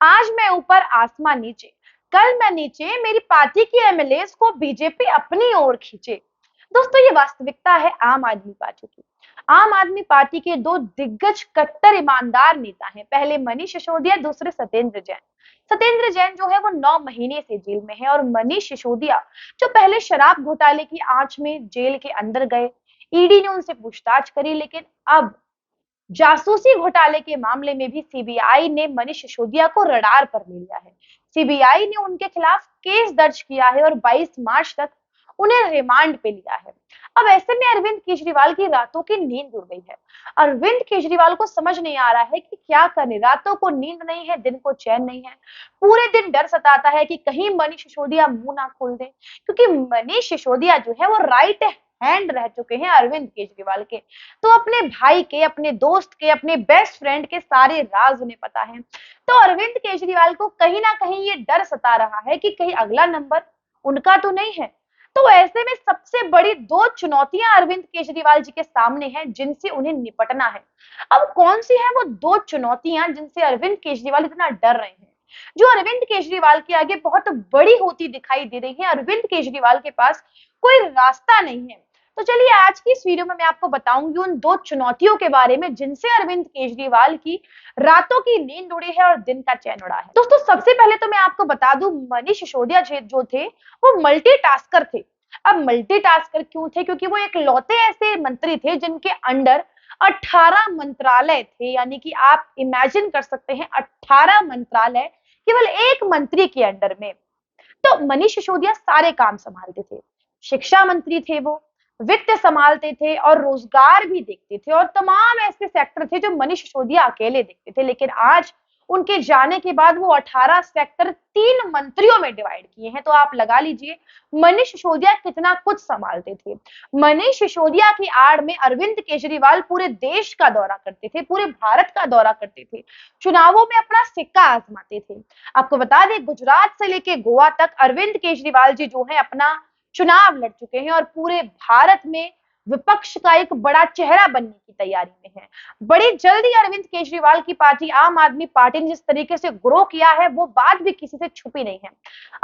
आज मैं ऊपर आसमां नीचे, कल मैं नीचे, मेरी पार्टी की एमएलएस को बीजेपी अपनी ओर खींचे। दोस्तों ये वास्तविकता है आम आदमी पार्टी की। आम आदमी पार्टी के दो दिग्गज कट्टर ईमानदार नेता हैं, पहले मनीष सिसोदिया, दूसरे सत्येंद्र जैन। सत्येंद्र जैन जो है वो 9 महीने से जेल में है और मनीष सिसोदिया जो पहले शराब घोटाले की आंच में जेल के अंदर गए, ईडी ने उनसे पूछताछ करी, लेकिन अब जासूसी घोटाले के मामले में भी सीबीआई ने मनीष सिसोदिया को रडार पर ले लिया है। सीबीआई ने उनके खिलाफ केस दर्ज किया है और 22 मार्च तक उन्हें रिमांड पे लिया है। अब ऐसे में अरविंद केजरीवाल की रातों की नींद उड़ गई है। अरविंद केजरीवाल को समझ नहीं आ रहा है कि क्या करें, रातों को नींद नहीं है, दिन को चैन नहीं है। पूरे दिन डर सताता है कि कहीं मनीष सिसोदिया मुंह ना खोल दे, क्योंकि मनीष सिसोदिया जो है वो राइट हैंड रह चुके हैं अरविंद केजरीवाल के। तो अपने भाई के, अपने दोस्त के, अपने बेस्ट फ्रेंड के सारे राज उन्हें पता है। तो अरविंद केजरीवाल को कहीं ना कहीं ये डर सता रहा है कि कहीं अगला नंबर उनका तो नहीं है। तो ऐसे में सबसे बड़ी दो चुनौतियां अरविंद केजरीवाल जी के सामने हैं जिनसे उन्हें निपटना है। अब कौन सी है वो दो चुनौतियां जिनसे अरविंद केजरीवाल इतना डर रहे हैं, जो अरविंद केजरीवाल के आगे बहुत बड़ी होती दिखाई दे रही है। अरविंद केजरीवाल के पास कोई रास्ता नहीं है। तो चलिए आज की इस वीडियो में मैं आपको बताऊंगी उन दो चुनौतियों के बारे में जिनसे अरविंद केजरीवाल की रातों की नींद उड़ी है और दिन का चैन उड़ा है। दोस्तों सबसे पहले तो मैं आपको बता दूं, मनीष सिसोदिया जो थे वो मल्टीटास्कर थे। अब मल्टीटास्कर क्यों थे? क्योंकि वो एक लौते ऐसे मंत्री थे जिनके अंडर 18 मंत्रालय थे। यानी कि आप इमेजिन कर सकते हैं 18 मंत्रालय केवल एक मंत्री के अंडर में। तो मनीष सिसोदिया सारे काम संभालते थे। शिक्षा मंत्री थे वो, वित्त संभालते थे और रोजगार भी देखते थे, और तमाम ऐसे सेक्टर थे जो मनीष सिसोदिया अकेले देखते थे। लेकिन आज उनके जाने के बाद वो 18 सेक्टर 3 मंत्रियों में डिवाइड किए हैं। तो आप लगा लीजिए मनीष सिसोदिया कितना कुछ संभालते थे। मनीष सिसोदिया की आड़ में अरविंद केजरीवाल पूरे देश का दौरा करते थे, पूरे भारत का दौरा करते थे, चुनावों में अपना सिक्का आजमाते थे। आपको बता दें गुजरात से लेके गोवा तक अरविंद केजरीवाल जी जो है अपना चुनाव लड़ चुके हैं और पूरे भारत में विपक्ष का एक बड़ा चेहरा बनने की तैयारी में है। बड़ी जल्दी अरविंद केजरीवाल की पार्टी आम आदमी पार्टी ने जिस तरीके से ग्रो किया है वो बात भी किसी से छुपी नहीं है।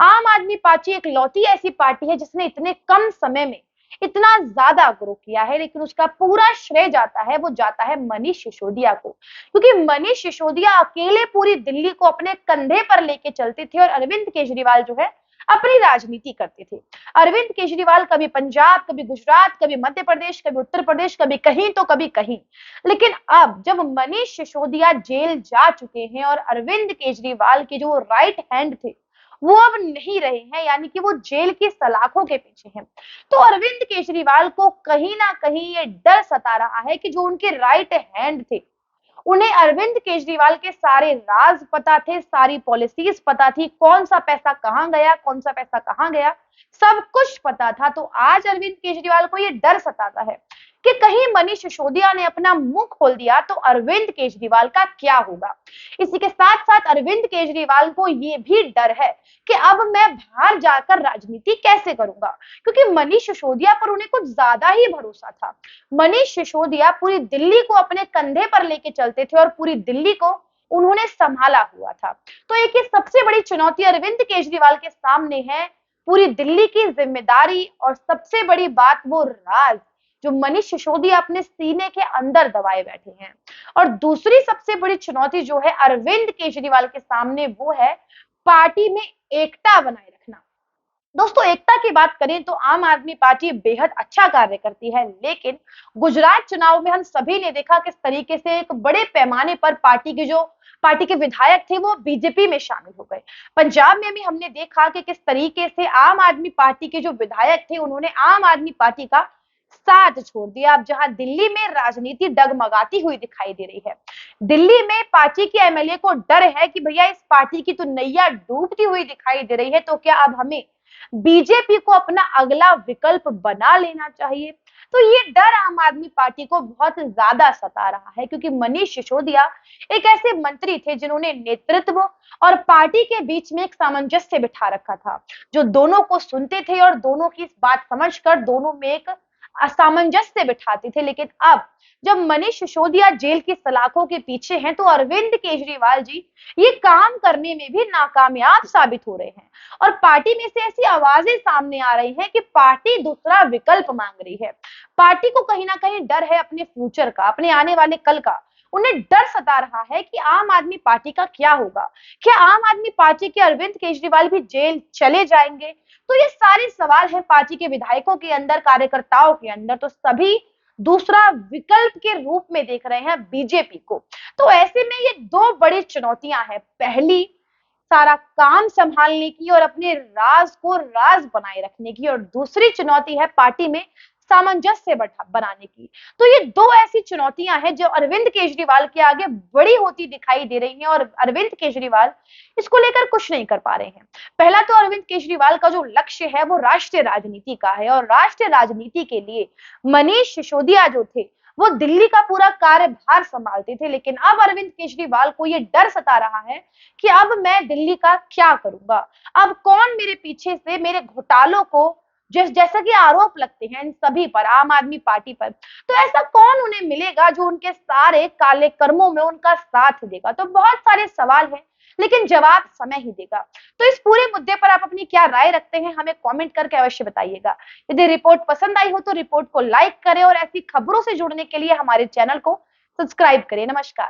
आम आदमी पार्टी एक लौती ऐसी पार्टी है जिसने इतने कम समय में इतना ज्यादा ग्रो किया है, लेकिन उसका पूरा श्रेय जाता है मनीष सिसोदिया को, क्योंकि मनीष सिसोदिया अकेले पूरी दिल्ली को अपने कंधे पर लेके चलते थे और अरविंद केजरीवाल जो है अपनी राजनीति करते थे। अरविंद केजरीवाल कभी पंजाब, कभी गुजरात, कभी मध्य प्रदेश, कभी उत्तर प्रदेश, कभी कहीं तो कभी कहीं। लेकिन अब जब मनीष सिसोदिया जेल जा चुके हैं और अरविंद केजरीवाल के जो राइट हैंड थे वो अब नहीं रहे हैं, यानी कि वो जेल की सलाखों के पीछे हैं, तो अरविंद केजरीवाल को कहीं ना कहीं ये डर सता रहा है कि जो उनके राइट हैंड थे उन्हें अरविंद केजरीवाल के सारे राज पता थे, सारी पॉलिसीज पता थी, कौन सा पैसा कहां गया, कौन सा पैसा कहां गया, सब कुछ पता था। तो आज अरविंद केजरीवाल को ये डर सताता है कि कहीं मनीष सिसोदिया ने अपना मुंह खोल दिया तो अरविंद केजरीवाल का क्या होगा। इसी के साथ साथ अरविंद केजरीवाल को ये भी डर है कि अब मैं बाहर जाकर राजनीति कैसे करूंगा, क्योंकि मनीष सिसोदिया पर उन्हें कुछ ज्यादा ही भरोसा था। मनीष सिसोदिया पूरी दिल्ली को अपने कंधे पर लेके चलते थे और पूरी दिल्ली को उन्होंने संभाला हुआ था। तो एक ही सबसे बड़ी चुनौती अरविंद केजरीवाल के सामने है, पूरी दिल्ली की जिम्मेदारी, और सबसे बड़ी बात वो राज जो मनीष सिसोदिया अपने सीने के अंदर दबाए बैठे हैं। और दूसरी सबसे बड़ी चुनौती जो है अरविंद केजरीवाल के सामने वो है पार्टी में एकता बनाए रखना। दोस्तों एकता की बात करें तो आम आदमी पार्टी बेहद अच्छा कार्य करती है, लेकिन गुजरात चुनाव में हम सभी ने देखा किस तरीके से एक बड़े पैमाने पर पार्टी के विधायक थे वो बीजेपी में शामिल हो गए। पंजाब में भी हमने देखा कि किस तरीके से आम आदमी पार्टी के जो विधायक थे उन्होंने आम आदमी पार्टी का साथ छोड़ दिया। अब जहां दिल्ली में राजनीति डगमगाती हुई दिखाई दे रही है, दिल्ली में पार्टी के एमएलए को डर है कि भैया इस पार्टी की तो नैया डूबती हुई दिखाई दे रही है, तो क्या अब हमें बीजेपी को अपना अगला विकल्प बना लेना चाहिए। तो ये डर आम आदमी पार्टी को बहुत ज्यादा सता रहा है, क्योंकि मनीष सिसोदिया एक ऐसे मंत्री थे जिन्होंने नेतृत्व और पार्टी के बीच में एक सामंजस्य बिठा रखा था, जो दोनों को सुनते थे और दोनों की इस बात समझकर दोनों में एक सामंजस्य बिठाते थे, लेकिन अब जब मनीष सिसोदिया जेल की सलाखों के पीछे हैं तो अरविंद केजरीवाल जी ये काम करने में भी नाकामयाब साबित हो रहे हैं। और पार्टी में से ऐसी आवाजें सामने आ रही हैं कि पार्टी दूसरा विकल्प मांग रही है। पार्टी को कहीं ना कहीं डर है अपने फ्यूचर का, अपने आने वाले कल का। उन्हें डर सता रहा है कि आम आदमी पार्टी का क्या होगा। क्या आम आदमी पार्टी के अरविंद केजरीवाल भी जेल चले जाएंगे? तो ये सारे सवाल हैं पार्टी के विधायकों के अंदर, कार्यकर्ताओं के अंदर। तो सभी दूसरा विकल्प के रूप में देख रहे हैं बीजेपी को। तो ऐसे में ये दो बड़ी चुनौतियां हैं। पहली, सारा काम संभालने की और अपने राज को राज बनाए रखने की, और दूसरी चुनौती है पार्टी में सामंजस्य बनाने की। तो ये दो ऐसी चुनौतियां हैं जो अरविंद केजरीवाल के आगे बड़ी होती दिखाई दे रही हैं, और अरविंद केजरीवाल इसको लेकर कुछ नहीं कर पा रहे हैं। पहला तो अरविंद केजरीवाल का जो लक्ष्य है वो राष्ट्रीय राजनीति का है, और राष्ट्रीय राजनीति के लिए मनीष सिसोदिया जो थे वो दिल्ली का पूरा कार्यभार संभालते थे। लेकिन अब अरविंद केजरीवाल को ये डर सता रहा है कि अब मैं दिल्ली का क्या करूंगा, अब कौन मेरे पीछे से मेरे घोटालों को जैसा कि आरोप लगते हैं इन सभी पर, आम आदमी पार्टी पर, तो ऐसा कौन उन्हें मिलेगा जो उनके सारे काले कर्मों में उनका साथ देगा। तो बहुत सारे सवाल हैं, लेकिन जवाब समय ही देगा। तो इस पूरे मुद्दे पर आप अपनी क्या राय रखते हैं, हमें कमेंट करके अवश्य बताइएगा। यदि रिपोर्ट पसंद आई हो तो रिपोर्ट को लाइक करें, और ऐसी खबरों से जुड़ने के लिए हमारे चैनल को सब्सक्राइब करें। नमस्कार।